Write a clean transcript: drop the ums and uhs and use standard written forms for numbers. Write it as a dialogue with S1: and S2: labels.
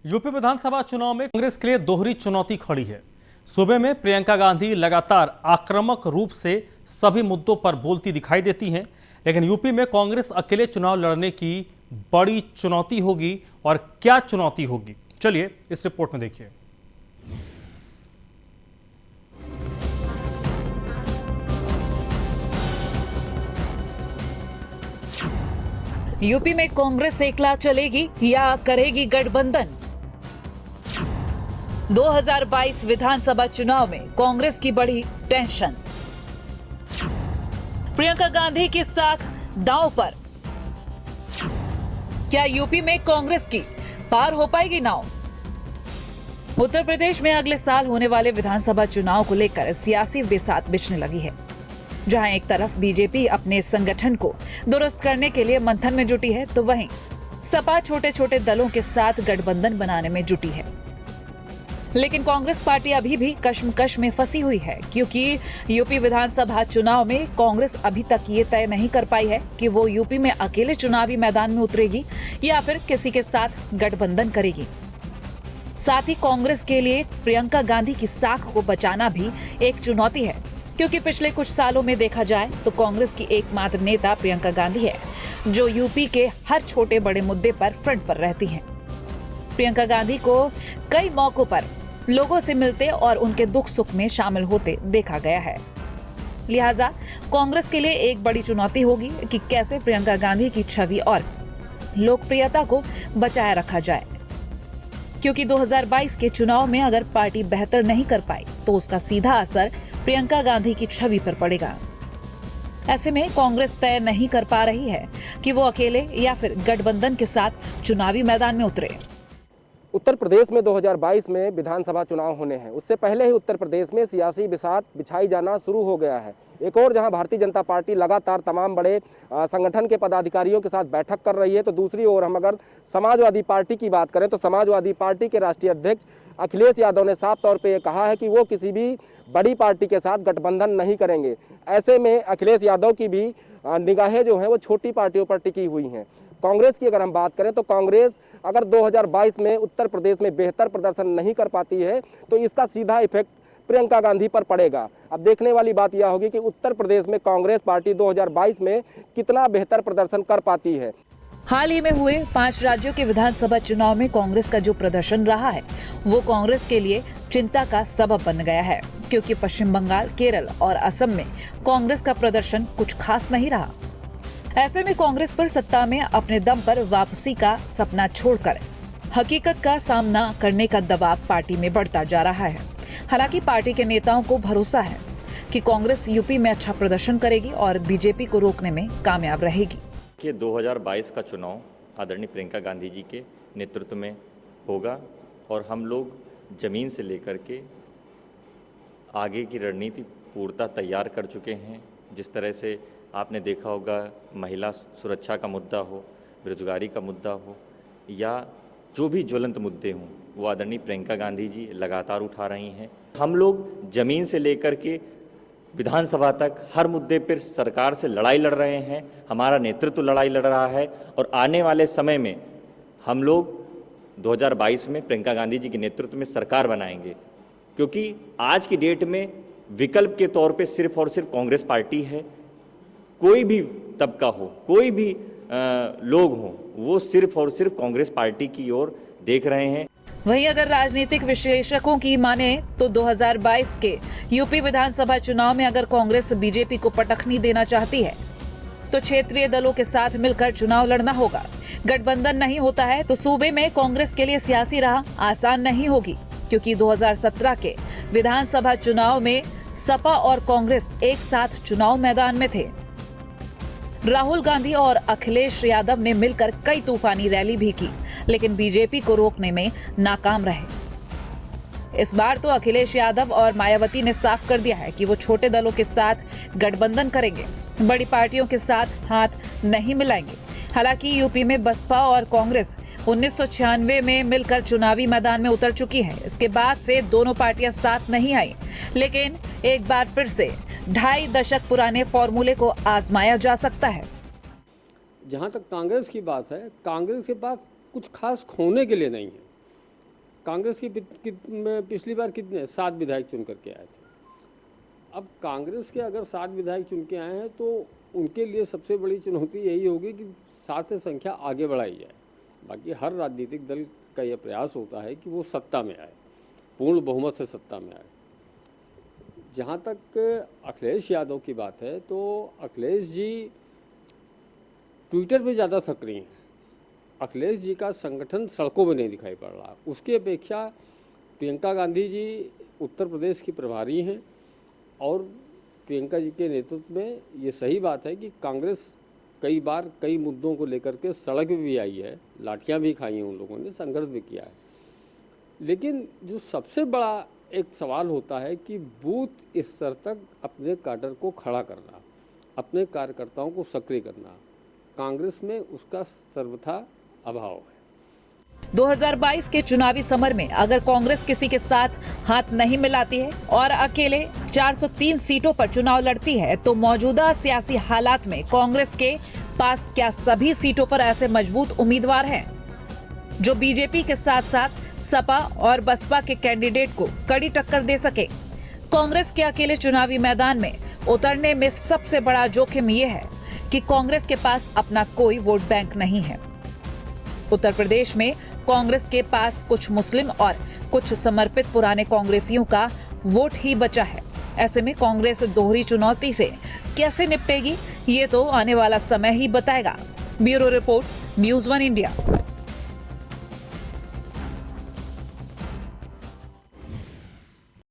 S1: UP विधानसभा चुनाव में कांग्रेस के लिए दोहरी चुनौती खड़ी है। सूबे में प्रियंका गांधी लगातार आक्रामक रूप से सभी मुद्दों पर बोलती दिखाई देती हैं, लेकिन यूपी में कांग्रेस अकेले चुनाव लड़ने की बड़ी चुनौती होगी। और क्या चुनौती होगी, चलिए इस रिपोर्ट में देखिए।
S2: यूपी में कांग्रेस एकला चलेगी या करेगी गठबंधन? 2022 विधानसभा चुनाव में कांग्रेस की बड़ी टेंशन। प्रियंका गांधी की साख दांव पर। क्या यूपी में कांग्रेस की पार हो पाएगी नाव? उत्तर प्रदेश में अगले साल होने वाले विधानसभा चुनाव को लेकर सियासी बिसात बिछने लगी है। जहां एक तरफ बीजेपी अपने संगठन को दुरुस्त करने के लिए मंथन में जुटी है, तो वहीं सपा छोटे छोटे दलों के साथ गठबंधन बनाने में जुटी है। लेकिन कांग्रेस पार्टी अभी भी कश्मकश में फंसी हुई है, क्योंकि यूपी विधानसभा चुनाव में कांग्रेस अभी तक ये तय नहीं कर पाई है कि वो यूपी में अकेले चुनावी मैदान में उतरेगी या फिर किसी के साथ गठबंधन करेगी। साथ ही कांग्रेस के लिए प्रियंका गांधी की साख को बचाना भी एक चुनौती है, क्योंकि पिछले कुछ सालों में देखा जाए तो कांग्रेस की एकमात्र नेता प्रियंका गांधी है, जो यूपी के हर छोटे बड़े मुद्दे पर फ्रंट पर रहती हैं। प्रियंका गांधी को कई मौकों पर लोगों से मिलते और उनके दुख सुख में शामिल होते देखा गया है। लिहाजा कांग्रेस के लिए एक बड़ी चुनौती होगी कि कैसे प्रियंका गांधी की छवि और लोकप्रियता को बचाए रखा जाए, क्योंकि 2022 के चुनाव में अगर पार्टी बेहतर नहीं कर पाई तो उसका सीधा असर प्रियंका गांधी की छवि पर पड़ेगा। ऐसे में कांग्रेस तय नहीं कर पा रही है कि वो अकेले या फिर गठबंधन के साथ चुनावी मैदान में उतरे।
S3: उत्तर प्रदेश में 2022 में विधानसभा चुनाव होने हैं। उससे पहले ही उत्तर प्रदेश में सियासी बिसात बिछाई जाना शुरू हो गया है। एक और जहां भारतीय जनता पार्टी लगातार तमाम बड़े संगठन के पदाधिकारियों के साथ बैठक कर रही है, तो दूसरी ओर हम अगर समाजवादी पार्टी की बात करें तो समाजवादी पार्टी के राष्ट्रीय अध्यक्ष अखिलेश यादव ने साफ तौर पर यह कहा है कि वो किसी भी बड़ी पार्टी के साथ गठबंधन नहीं करेंगे। ऐसे में अखिलेश यादव की भी निगाहें जो हैं वो छोटी पार्टियों पर टिकी हुई हैं। कांग्रेस की अगर हम बात करें तो कांग्रेस अगर 2022 में उत्तर प्रदेश में बेहतर प्रदर्शन नहीं कर पाती है तो इसका सीधा इफेक्ट प्रियंका गांधी पर पड़ेगा। अब देखने वाली बात यह होगी कि उत्तर प्रदेश में कांग्रेस पार्टी 2022 में कितना बेहतर प्रदर्शन कर पाती है।
S2: हाल ही में हुए 5 राज्यों के विधानसभा चुनाव में कांग्रेस का जो प्रदर्शन रहा है, वो कांग्रेस के लिए चिंता का सबब बन गया है, क्योंकि पश्चिम बंगाल, केरल और असम में कांग्रेस का प्रदर्शन कुछ खास नहीं रहा। ऐसे में कांग्रेस पर सत्ता में अपने दम पर वापसी का सपना छोड़कर हकीकत का सामना करने का दबाव पार्टी में बढ़ता जा रहा है। हालांकि पार्टी के नेताओं को भरोसा है कि कांग्रेस यूपी में अच्छा प्रदर्शन करेगी और बीजेपी को रोकने में कामयाब रहेगी।
S4: 2022 का चुनाव आदरणीय प्रियंका गांधी जी के नेतृत्व में होगा और हम लोग जमीन से लेकर के आगे की रणनीति पूर्णतः तैयार कर चुके हैं। जिस तरह से आपने देखा होगा, महिला सुरक्षा का मुद्दा हो, बेरोजगारी का मुद्दा हो या जो भी ज्वलंत मुद्दे हों, वो आदरणीय प्रियंका गांधी जी लगातार उठा रही हैं। हम लोग जमीन से लेकर के विधानसभा तक हर मुद्दे पर सरकार से लड़ाई लड़ रहे हैं। हमारा नेतृत्व लड़ाई लड़ रहा है और आने वाले समय में हम लोग 2022 में प्रियंका गांधी जी के नेतृत्व में सरकार बनाएंगे, क्योंकि आज की डेट में विकल्प के तौर पे सिर्फ और सिर्फ कांग्रेस पार्टी है। कोई भी तबका हो, कोई भी लोग हों, वो सिर्फ और सिर्फ कांग्रेस पार्टी की ओर देख रहे हैं।
S2: वहीं अगर राजनीतिक विश्लेषकों की माने तो 2022 के यूपी विधानसभा चुनाव में अगर कांग्रेस बीजेपी को पटखनी देना चाहती है तो क्षेत्रीय दलों के साथ मिलकर चुनाव लड़ना होगा। गठबंधन नहीं होता है तो सूबे में कांग्रेस के लिए सियासी राह आसान नहीं होगी, क्योंकि 2017 के विधानसभा चुनाव में सपा और कांग्रेस एक साथ चुनाव मैदान में थे। राहुल गांधी और अखिलेश यादव ने मिलकर कई तूफानी रैली भी की, लेकिन बीजेपी को रोकने में नाकाम रहे। इस बार तो अखिलेश यादव और मायावती ने साफ कर दिया है कि वो छोटे दलों के साथ गठबंधन करेंगे, बड़ी पार्टियों के साथ हाथ नहीं मिलाएंगे। हालांकि यूपी में बसपा और कांग्रेस 1996 में मिलकर चुनावी मैदान में उतर चुकी है। इसके बाद से दोनों पार्टियां साथ नहीं आई, लेकिन एक बार फिर से 2.5 दशक पुराने फॉर्मूले को आजमाया जा सकता है।
S5: जहां तक कांग्रेस की बात है, कांग्रेस के पास कुछ खास खोने के लिए नहीं है। कांग्रेस की पिछली बार कितने 7 विधायक चुन करके आए थे। अब कांग्रेस के अगर 7 विधायक चुन के आए हैं तो उनके लिए सबसे बड़ी चुनौती यही होगी कि 7 से संख्या आगे बढ़ाई जाए। बाकी हर राजनीतिक दल का यह प्रयास होता है कि वो सत्ता में आए, पूर्ण बहुमत से सत्ता में आए। जहाँ तक अखिलेश यादव की बात है तो अखिलेश जी ट्विटर पे ज़्यादा सक्रिय हैं। अखिलेश जी का संगठन सड़कों में नहीं दिखाई पड़ रहा। उसकी अपेक्षा प्रियंका गांधी जी उत्तर प्रदेश की प्रभारी हैं और प्रियंका जी के नेतृत्व में ये सही बात है कि कांग्रेस कई बार कई मुद्दों को लेकर के सड़क पे भी आई है, लाठियां भी खाई हैं उन लोगों ने, संघर्ष भी किया है। लेकिन जो सबसे बड़ा एक सवाल होता है कि बूथ स्तर तक अपने काडर को खड़ा करना, अपने कार्यकर्ताओं को सक्रिय करना, कांग्रेस में उसका सर्वथा अभाव है।
S2: 2022 के चुनावी समर में अगर कांग्रेस किसी के साथ हाथ नहीं मिलाती है और अकेले 403 सीटों पर चुनाव लड़ती है तो मौजूदा सियासी हालात में कांग्रेस के पास क्या सभी सीटों पर ऐसे मजबूत उम्मीदवार हैं जो बीजेपी के साथ साथ सपा और बसपा के कैंडिडेट को कड़ी टक्कर दे सके? कांग्रेस के अकेले चुनावी मैदान में उतरने में सबसे बड़ा जोखिम ये है कि कांग्रेस के पास अपना कोई वोट बैंक नहीं है। उत्तर प्रदेश में कांग्रेस के पास कुछ मुस्लिम और कुछ समर्पित पुराने कांग्रेसियों का वोट ही बचा है। ऐसे में कांग्रेस दोहरी चुनौती से कैसे निपटेगी, ये तो आने वाला समय ही बताएगा। Bureau report, news 1 India.